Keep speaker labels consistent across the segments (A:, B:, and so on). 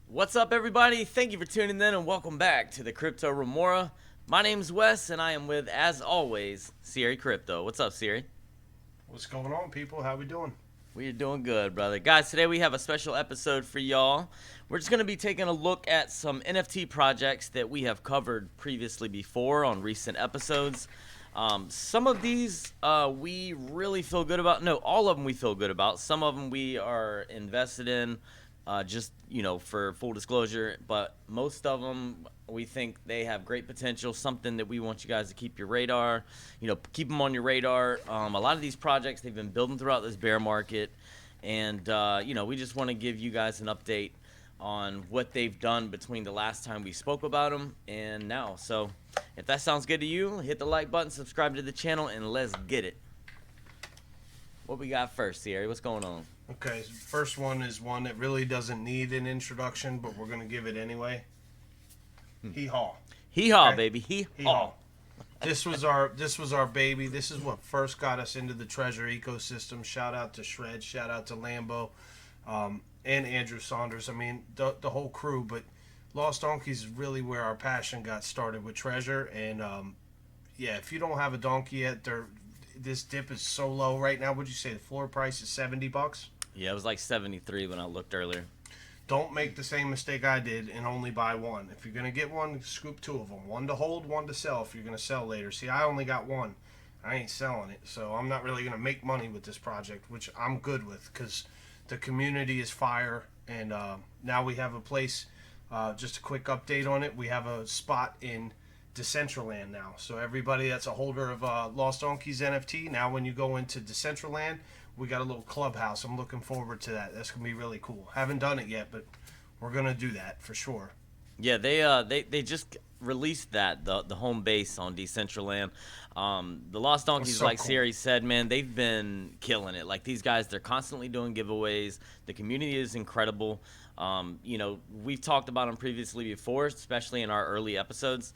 A: What's up, everybody? Thank you for tuning in and welcome back to the Crypto Remora. My name's Wes and I am with, as always, Siri Crypto. What's up, Siri?
B: What's going on, people? How we doing?
A: We are doing good, brother. Guys, today we have a special episode for y'all. We're just going to be taking a look at some NFT projects that we have covered previously before on recent episodes. Some of these we really feel good about. No, all of them we feel good about. Some of them we are invested in. Just, for full disclosure, but most of them, we think they have great potential, something that we want you guys to keep your radar, keep them on your radar. A lot of these projects, they've been building throughout this bear market, and, we just want to give you guys an update on what they've done between the last time we spoke about them and now. So if that sounds good to you, hit the like button, subscribe to the channel, and let's get it. What we got first, Sierra? What's going on?
B: Okay, first one is one that really doesn't need an introduction, but we're gonna give it anyway. Hee-haw.
A: Hee-haw,
B: Okay.
A: baby. Hee-haw.
B: Hee-haw. This was our baby. This is what first got us into the Treasure ecosystem. Shout out to Shred. Shout out to Lambo, and Andrew Saunders. I mean, the whole crew. But Lost Donkeys is really where our passion got started with Treasure. And yeah, if you don't have a donkey yet, this dip is so low right now. Would you say the floor price is $70?
A: Yeah, it was like 73 when I looked earlier.
B: Don't make the same mistake I did and only buy one. If you're going to get one, scoop two of them. One to hold, one to sell if you're going to sell later. See, I only got one. I ain't selling it. So I'm not really going to make money with this project, which I'm good with because the community is fire. And now we have a place, just a quick update on it. We have a spot in Decentraland now. So everybody that's a holder of Lost Donkeys NFT, now when you go into Decentraland, we got a little clubhouse. I'm looking forward to that. That's gonna be really cool. Haven't done it yet, but we're gonna do that for sure.
A: Yeah, they just released that the home base on Decentraland. The Lost Donkeys,
B: so
A: like
B: cool.
A: Siri said, man, they've been killing it. Like these guys, they're constantly doing giveaways. The community is incredible. We've talked about them previously before, especially in our early episodes.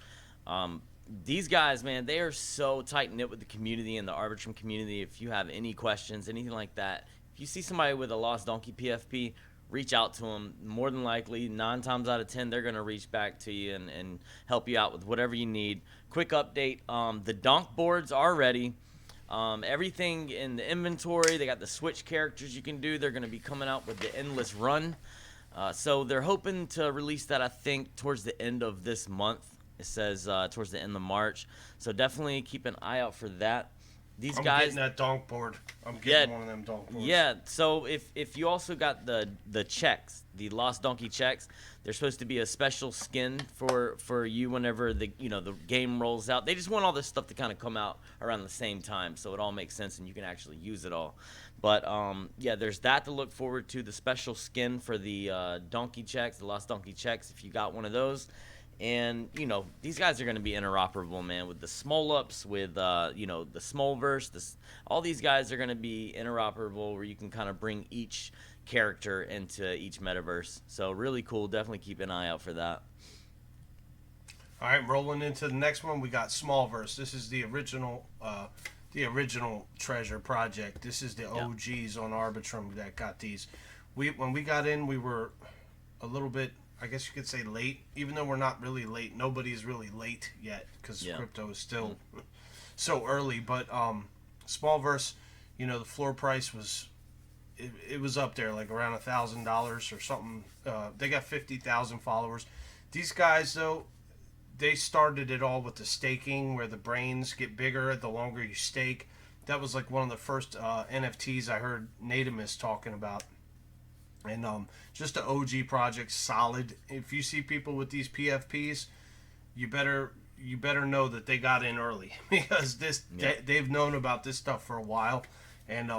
A: These guys, man, they are so tight-knit with the community and the Arbitrum community. If you have any questions, anything like that, if you see somebody with a Lost Donkey PFP, reach out to them. More than likely, 9 times out of 10, they're going to reach back to you and help you out with whatever you need. Quick update, the donk boards are ready. Everything in the inventory, they got the switch characters you can do. They're going to be coming out with the Endless Run. So they're hoping to release that, I think, towards the end of this month. It says towards the end of March. So definitely keep an eye out for that. These
B: I'm
A: guys
B: getting that donk board. I'm getting one of them donk boards.
A: Yeah, so if you also got the checks, the Lost Donkey checks, there's supposed to be a special skin for you whenever the game rolls out. They just want all this stuff to kind of come out around the same time, so it all makes sense and you can actually use it all. But yeah, there's that to look forward to. The special skin for the donkey checks, the Lost Donkey checks, if you got one of those. And, these guys are going to be interoperable, man, with the Smoleups, with, the Smolverse. All these guys are going to be interoperable where you can kind of bring each character into each metaverse. So really cool. Definitely keep an eye out for that.
B: All right, rolling into the next one, we got Smallverse. This is the original Treasure project. This is the OGs on Arbitrum that got these. When we got in, we were a little bit, I guess you could say, late. Even though we're not really late, nobody's really late yet because crypto is still so early. But Smallverse, the floor price was it was up there like around $1,000 or something. They got 50,000 followers. These guys though, they started it all with the staking, where the brains get bigger the longer you stake. That was like one of the first NFTs I heard Natimus talking about. And just the OG project, solid. If you see people with these PFPs, you better know that they got in early because they've known about this stuff for a while, and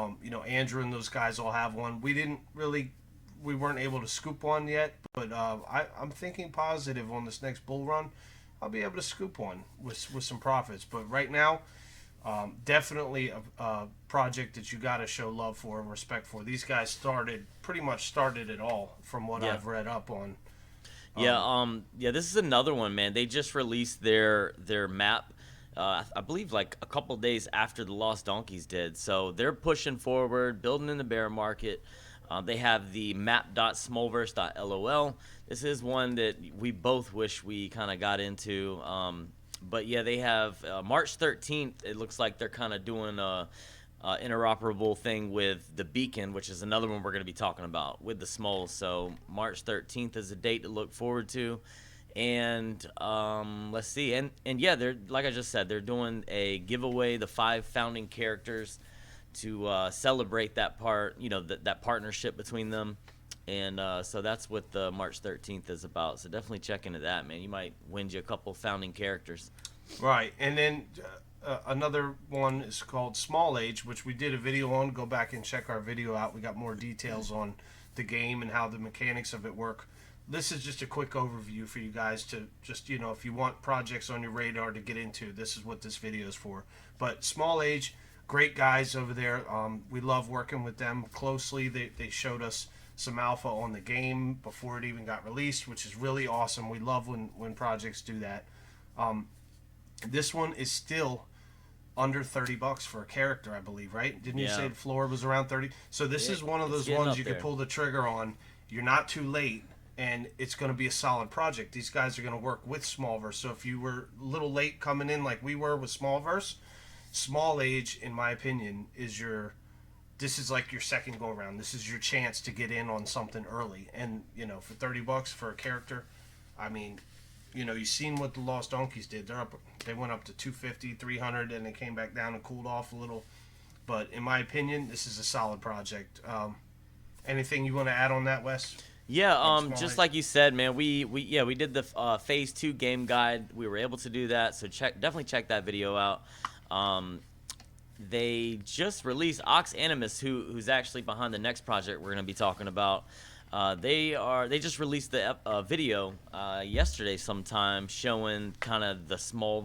B: Andrew and those guys all have one. We weren't able to scoop one yet, but I'm thinking positive on this next bull run. I'll be able to scoop one with some profits. But right now, definitely a project that you got to show love for and respect for. These guys pretty much started it all from what I've read up on.
A: This is another one, man. They just released their map. I believe like a couple days after the Lost Donkeys did. So they're pushing forward, building in the bear market. They have the map.smallverse.lol. This is one that we both wish we kind of got into. But yeah, they have March 13th. It looks like they're kind of doing a interoperable thing with the Beacon, which is another one we're going to be talking about with the Smalls. So March 13th is a date to look forward to. And let's see. And yeah, they're, like I just said, they're doing a giveaway, the 5 founding characters, to celebrate that that partnership between them. And so that's what the March 13th is about. So definitely check into that, man. You might win you a couple founding characters.
B: Right. And then another one is called Small Age, which we did a video on. Go back and check our video out. We got more details on the game and how the mechanics of it work. This is just a quick overview for you guys to just, if you want projects on your radar to get into, this is what this video is for. But Small Age, great guys over there. We love working with them closely. They showed us some alpha on the game before it even got released, which is really awesome. We love when projects do that. This one is still under $30 for a character, I believe, right? Didn't you say the floor was around 30? So this is one of those ones you could pull the trigger on. You're not too late, and it's going to be a solid project. These guys are going to work with Smallverse. So if you were a little late coming in like we were with Smallverse, Small Age, in my opinion, this is like your second go around. This is your chance to get in on something early. And, for $30 for a character, I mean, you've seen what the Lost Donkeys did. They went up to 250, 300, and they came back down and cooled off a little. But in my opinion, this is a solid project. Anything you want to add on that, Wes?
A: Yeah, just like you said, man, we did the phase 2 game guide. We were able to do that, so definitely check that video out. They just released Ox Animus, who's actually behind the next project we're going to be talking about. They just released the video yesterday sometime, showing kind of the small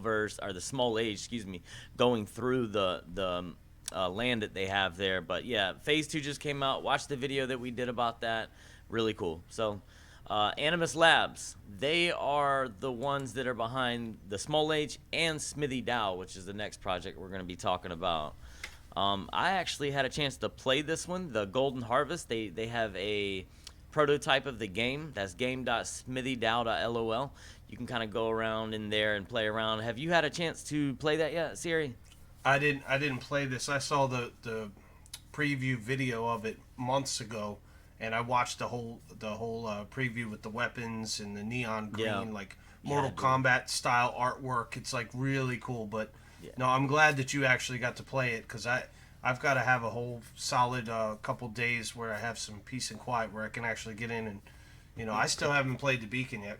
A: age, going through the land that they have there. But yeah, phase 2 just came out. Watch the video that we did about that. Really cool. So Animus Labs, they are the ones that are behind the Small Age and Smithy DAO, which is the next project we're going to be talking about. I actually had a chance to play this one, the Golden Harvest. They have a prototype of the game. That's game.smithydao.lol. You can kind of go around in there and play around. Have you had a chance to play that yet, Siri?
B: I didn't play this. I saw the preview video of it months ago, and I watched the whole preview with the weapons and the neon green, like Mortal Kombat style artwork. It's like really cool. But no, I'm glad that you actually got to play it, because I've got to have a whole solid couple days where I have some peace and quiet where I can actually get in and, I still haven't played the Beacon yet.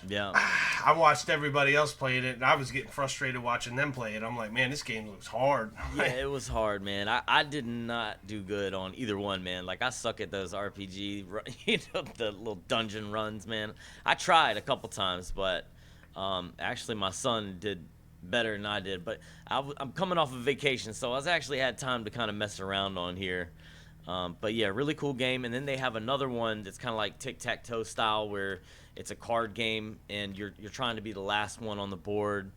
A: Yeah.
B: I watched everybody else playing it, and I was getting frustrated watching them play it. I'm like, man, this game looks hard.
A: Yeah, it was hard, man. I did not do good on either one, man. Like, I suck at those RPG, the little dungeon runs, man. I tried a couple times, but actually my son did better than I did. But I'm coming off of vacation, so I was actually had time to kind of mess around on here. But yeah, really cool game. And then they have another one that's kind of like tic-tac-toe style, where it's a card game and you're trying to be the last one on the board.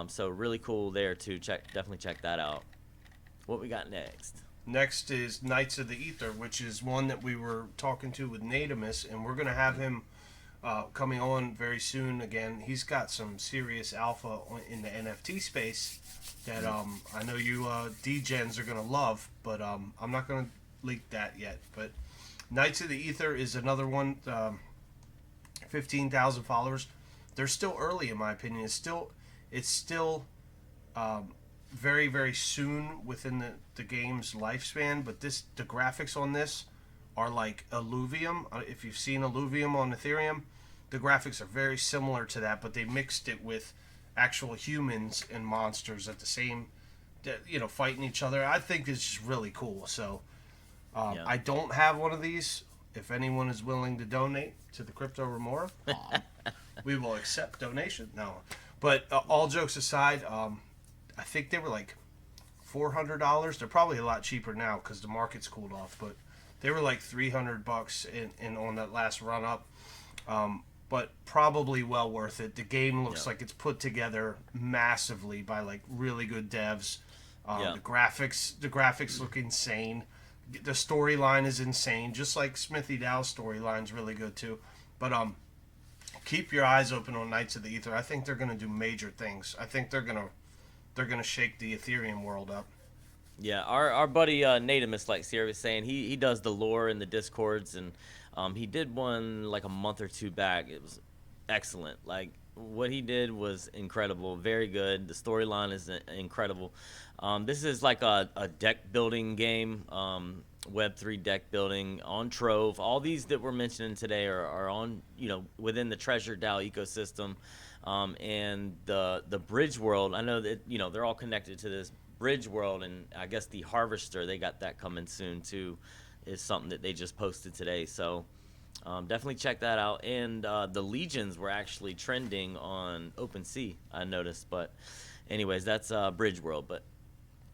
A: So really cool there too. Definitely check that out. What we got next?
B: Next is Knights of the Ether, which is one that we were talking to with Natimus, and we're gonna have him coming on very soon again. He's got some serious alpha in the NFT space that I know you D-gens are gonna love, but I'm not gonna leak that yet. But Knights of the Ether is another one. 15,000 followers. They're still early, in my opinion. It's still very, very soon within the game's lifespan. But the graphics on this are like Illuvium. If you've seen Illuvium on Ethereum, the graphics are very similar to that, but they mixed it with actual humans and monsters at the same, fighting each other. I think it's just really cool. So
A: Yeah.
B: I don't have one of these. If anyone is willing to donate to the Crypto Remora, we will accept donation. No, but all jokes aside, I think they were like $400. They're probably a lot cheaper now because the market's cooled off. But they were like $300 in on that last run up. But probably well worth it. The game looks like it's put together massively by like really good devs. The graphics look insane. The storyline is insane, just like Smithy Dow's storyline's really good too. But keep your eyes open on Knights of the Ether. I think they're gonna do major things. I think they're gonna shake the Ethereum world up.
A: Yeah, our buddy Natimus, like Sierra was saying, he does the lore in the Discords, and he did one like a month or two back. It was excellent. Like what he did was incredible, very good. The storyline is incredible. This is like a deck building game, Web3 deck building on Trove. All these that we're mentioning today are on, within the Treasure DAO ecosystem, and the Bridge World. I know that they're all connected to this Bridge World, and I guess the Harvester, they got that coming soon too, is something that they just posted today. So definitely check that out. And the Legions were actually trending on OpenSea, I noticed. But anyways, that's Bridge World. But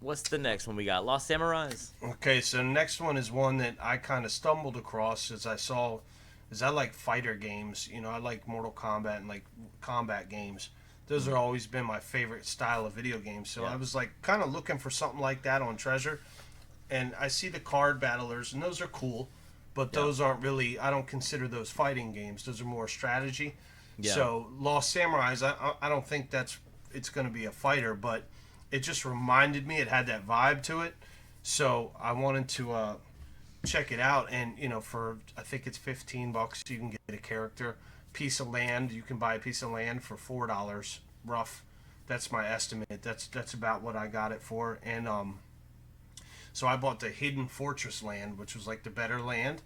A: what's the next one we got? Lost Samurais.
B: Okay, so next one is one that I kind of stumbled across as I like fighter games. I like Mortal Kombat and like combat games. Those have always been my favorite style of video games. So I was like kind of looking for something like that on Treasure. And I see the card battlers, and those are cool. But those aren't really, I don't consider those fighting games. Those are more strategy. Yeah. So Lost Samurais, I don't think it's going to be a fighter, but it just reminded me, it had that vibe to it. So I wanted to check it out. And, for, I think it's $15, you can get a character. Piece of land, you can buy a piece of land for $4 rough. That's my estimate. That's about what I got it for. And so I bought the Hidden Fortress land, which was like the better land,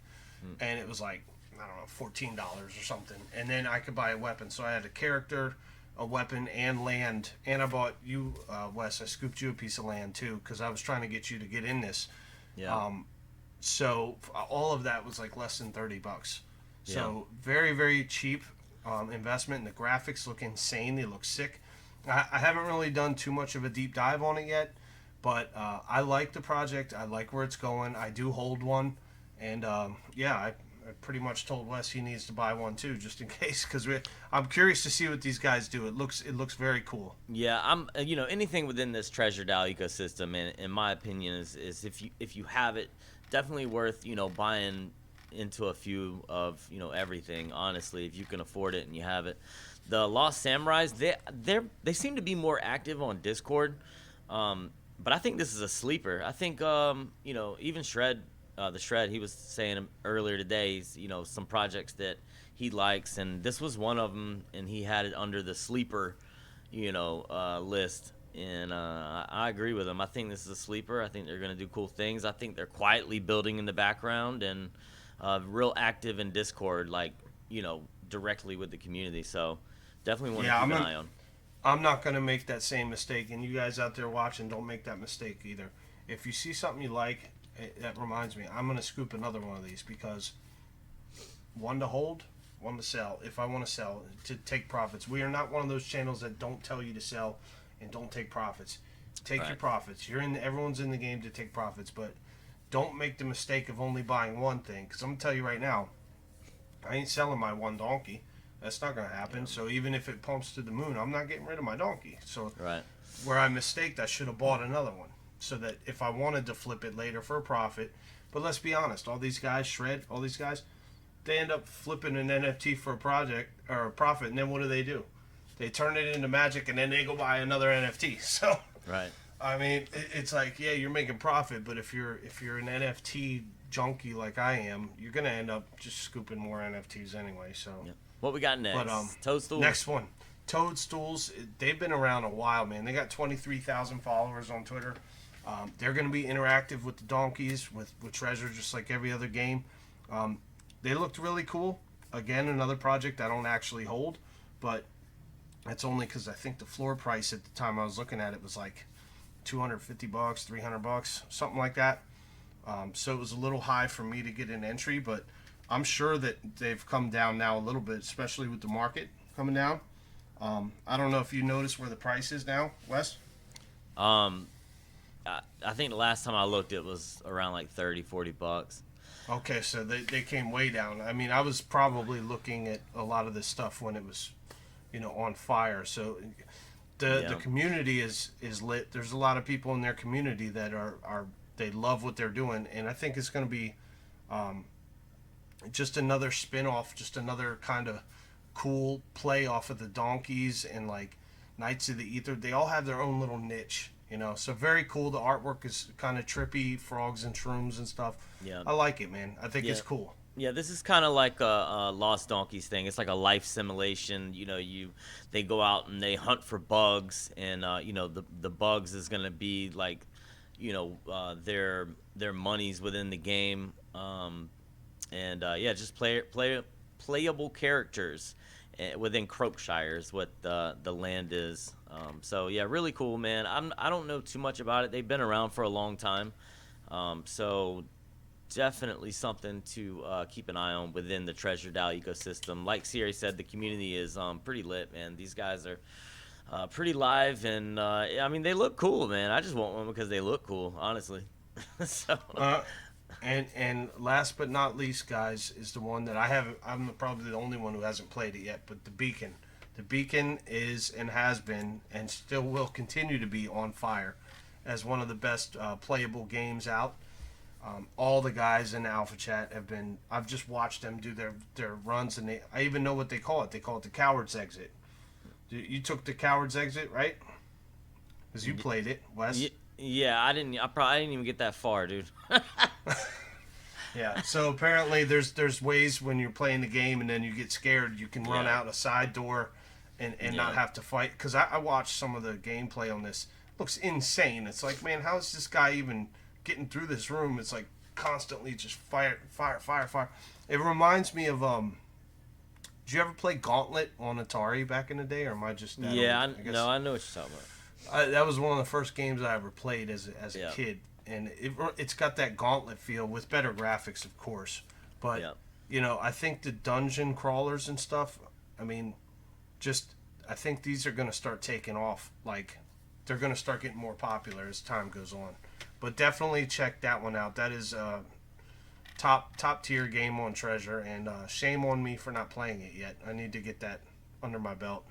B: and it was like, I don't know, $14 or something. And then I could buy a weapon. So I had a character, a weapon, and land. And I bought you, Wes, I scooped you a piece of land too, because I was trying to get you to get in this. Yeah. So all of that was like less than $30. So very, very cheap investment. And the graphics look insane. They look sick. I haven't really done too much of a deep dive on it yet, but I like the project. I like where it's going. I do hold one. And I pretty much told Wes he needs to buy one too, just in case, because I'm curious to see what these guys do. It looks very cool.
A: Yeah, I'm anything within this Treasure DAO ecosystem, in my opinion, is if you have it, definitely worth buying into a few of everything. Honestly, if you can afford it and you have it. The Lost Samurais, they seem to be more active on Discord, but I think this is a sleeper. I think even Shred, the Shred, he was saying earlier today, some projects that he likes, and this was one of them, and he had it under the sleeper list. And I agree with him. I think this is a sleeper. I think they're going to do cool things. I think they're quietly building in the background and real active in Discord, like directly with the community. So definitely want to keep an eye on.
B: I'm not going to make that same mistake, and you guys out there watching, don't make that mistake either. If you see something you like, that reminds me, I'm going to scoop another one of these, because one to hold, one to sell. If I want to sell, to take profits. We are not one of those channels that don't tell you to sell and don't take profits. Take your profits. Everyone's in the game to take profits, but don't make the mistake of only buying one thing, because I'm going to tell you right now, I ain't selling my one donkey. That's not going to happen. Yeah. So even if it pumps to the moon, I'm not getting rid of my donkey. So where I mistaked, I should have bought another one, so that if I wanted to flip it later for a profit. But let's be honest, all these guys, Shred, all these guys, they end up flipping an NFT for a project or a profit, and then what do? They turn it into magic, and then they go buy another NFT. So I mean, it's like, yeah, you're making profit, but if you're an NFT junkie like I am, you're gonna end up just scooping more NFTs anyway. So
A: what we got next? Toadstools.
B: Next one, Toadstools. They've been around a while, man. They got 23,000 followers on Twitter. They're gonna be interactive with the donkeys, with Treasure, just like every other game. They looked really cool. again, another project I don't actually hold, but it's only because I think the floor price at the time I was looking at it was like $250, $300, something like that. So it was a little high for me to get an entry, but I'm sure that they've come down now a little bit, especially with the market coming down. I don't know if you noticed where the price is now, Wes.
A: Um, I think the last time I looked, it was around like 30, $40.
B: Okay, so they came way down. I mean, I was probably looking at a lot of this stuff when it was, on fire. So the community is lit. There's a lot of people in their community that are they love what they're doing, and I think it's going to be just another spin-off, just another kind of cool play off of the donkeys and like Knights of the Ether. They all have their own little niche, so very cool. The artwork is kind of trippy, frogs and shrooms and stuff.
A: Yeah.
B: I like it, man. I think it's cool.
A: Yeah, this is kind of like a Lost Donkeys thing. It's like a life simulation. They go out and they hunt for bugs, and the bugs is gonna be like, their monies within the game, just playable characters within Croakshire is what the land is. So yeah, really cool, man. I don't know too much about it. They've been around for a long time, so definitely something to keep an eye on within the Treasure DAO ecosystem. Like Siri said, the community is pretty lit, man. These guys are pretty live, and I mean, they look cool, man. I just want one because they look cool, honestly. So.
B: And last but not least, guys, is the one that I'm probably the only one who hasn't played it yet, but the Beacon. The Beacon is and has been and still will continue to be on fire as one of the best playable games out. All the guys in the Alpha Chat I've just watched them do their runs, and I even know what they call it. They call it the Coward's Exit. You took the Coward's Exit, right? Because you played it, Wes.
A: Yeah, I didn't even get that far, dude.
B: Yeah, so apparently there's ways when you're playing the game and then you get scared, you can run out a side door and not have to fight. Because I watched some of the gameplay on this. It looks insane. It's like, man, how is this guy even getting through this room? It's like constantly just fire. It reminds me of did you ever play Gauntlet on Atari back in the day, or am I just that old?
A: I know what you're talking about.
B: That was one of the first games I ever played as a kid, and it's got that Gauntlet feel with better graphics, of course. But I think the dungeon crawlers and stuff. I mean, I think these are going to start taking off. Like, they're going to start getting more popular as time goes on. But definitely check that one out. That is top tier game on Treasure, and shame on me for not playing it yet. I need to get that under my belt.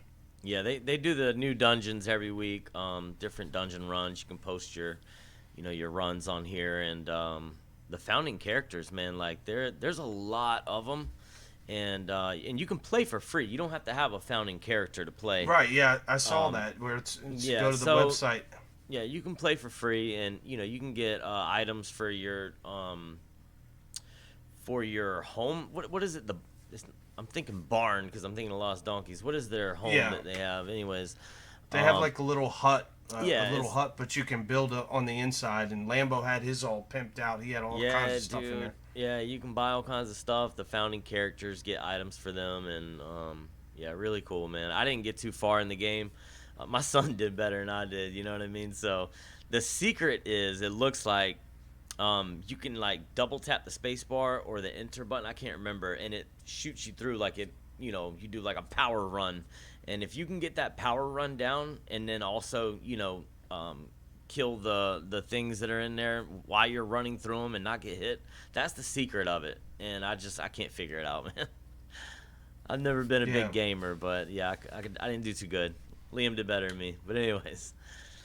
A: Yeah, they do the new dungeons every week, different dungeon runs. You can post your runs on here, and the founding characters, man, like there's a lot of them, and you can play for free. You don't have to have a founding character to play.
B: Right? Yeah, I saw that where it's go to the website.
A: Yeah, you can play for free, and you can get items for your home. What is it? I'm thinking barn because I'm thinking of Lost Donkeys. What is their home that they have? Anyways,
B: they have like a little hut. Hut, but you can build on the inside. And Lambo had his all pimped out. He had all kinds of stuff in there.
A: Yeah, you can buy all kinds of stuff. The founding characters get items for them, and really cool, man. I didn't get too far in the game. My son did better than I did. You know what I mean? So the secret is, it looks like you can like double tap the space bar or the enter button. I can't remember, and it shoots you through like it. You do like a power run. And if you can get that power run down, and then also, kill the things that are in there while you're running through them and not get hit, that's the secret of it. And I can't figure it out, man. I've never been a big gamer, but I didn't do too good. Liam did better than me. But anyways.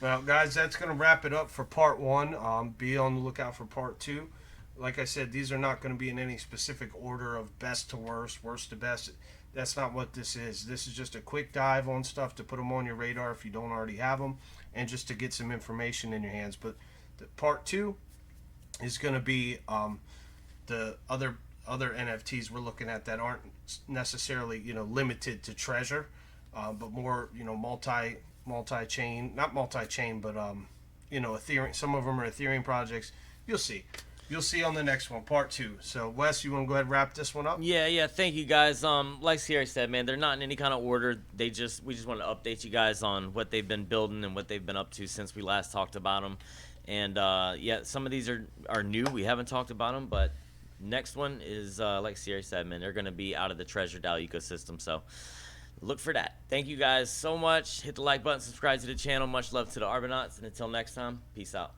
B: Well, guys, that's going to wrap it up for part 1. Be on the lookout for part 2. Like I said, these are not going to be in any specific order of best to worst, worst to best. That's not what this is. This is just a quick dive on stuff to put them on your radar if you don't already have them, and just to get some information in your hands. But the part 2 is going to be the other NFTs we're looking at that aren't necessarily limited to Treasure, but more multi-chain, not multi-chain, but Ethereum. Some of them are Ethereum projects. You'll see. you'll see on the next one, part 2. So Wes, you want to go ahead and wrap this one up?
A: Yeah. Thank you guys. Like Sierra said, man, they're not in any kind of order. We just want to update you guys on what they've been building and what they've been up to since we last talked about them. And yeah, some of these are new. We haven't talked about them, but next one is like Sierra said, man, they're gonna be out of the Treasure Dao ecosystem. So look for that. Thank you guys so much. Hit the like button, subscribe to the channel. Much love to the Arbonauts, and until next time, peace out.